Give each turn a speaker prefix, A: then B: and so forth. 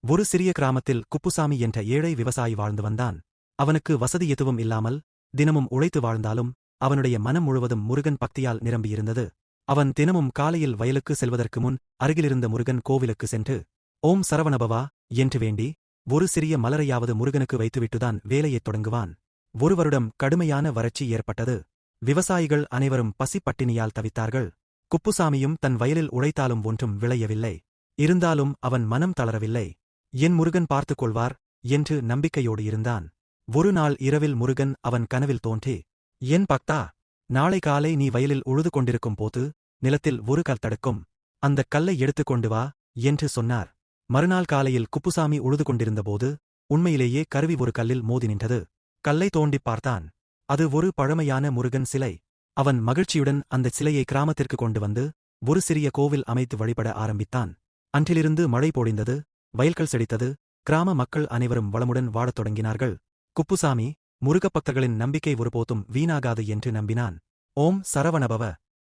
A: ஒரு சிறிய கிராமத்தில் குப்புசாமி என்ற ஏழை விவசாயி வாழ்ந்து வந்தான். அவனுக்கு வசதி எதுவும் இல்லாமல் தினமும் உழைத்து வாழ்ந்தாலும் அவனுடைய மனம் முழுவதும் முருகன் பக்தியால் நிரம்பியிருந்தது. அவன் தினமும் காலையில் வயலுக்கு செல்வதற்கு முன் அருகிலிருந்த முருகன் கோவிலுக்கு சென்று ஓம் சரவணபவா என்று வேண்டி ஒரு சிறிய மலரையாவது முருகனுக்கு வைத்துவிட்டுதான் வேலையைத் தொடங்குவான். ஒரு வருடம் கடுமையான வறட்சி ஏற்பட்டது. விவசாயிகள் அனைவரும் பசி பட்டினியால் தவித்தார்கள். குப்புசாமியும் தன் வயலில் உழைத்தாலும் ஒன்றும் விளையவில்லை. இருந்தாலும் அவன் மனம் தளரவில்லை. என் முருகன் பார்த்துக் கொள்வார் என்று நம்பிக்கையோடு இருந்தான். ஒரு நாள் இரவில் முருகன் அவன் கனவில் தோன்றி, என் பக்தா, நாளை காலை நீ வயலில் உழுது கொண்டிருக்கும் போது நிலத்தில் ஒரு கல் தடுக்கும். அந்தக் கல்லை எடுத்துக்கொண்டு வா என்று சொன்னார். மறுநாள் காலையில் குப்புசாமி உழுது கொண்டிருந்தபோது உண்மையிலேயே கருவி ஒரு கல்லில் மோதி நின்றது. கல்லை தோண்டிப் பார்த்தான். அது ஒரு பழமையான முருகன் சிலை. அவன் மகிழ்ச்சியுடன் அந்தச் சிலையை கிராமத்திற்கு கொண்டு வந்து ஒரு சிறிய கோவில் அமைத்து வழிபட ஆரம்பித்தான். அன்றிலிருந்து மழை பொழிந்தது, வயல்கள் செழித்தது, கிராம மக்கள் அனைவரும் வளமுடன் வாழத் தொடங்கினார்கள். குப்புசாமி முருகப்பக்தர்களின் நம்பிக்கை ஒருபோதும் வீணாகாது என்று நம்பினான். ஓம் சரவணபவ.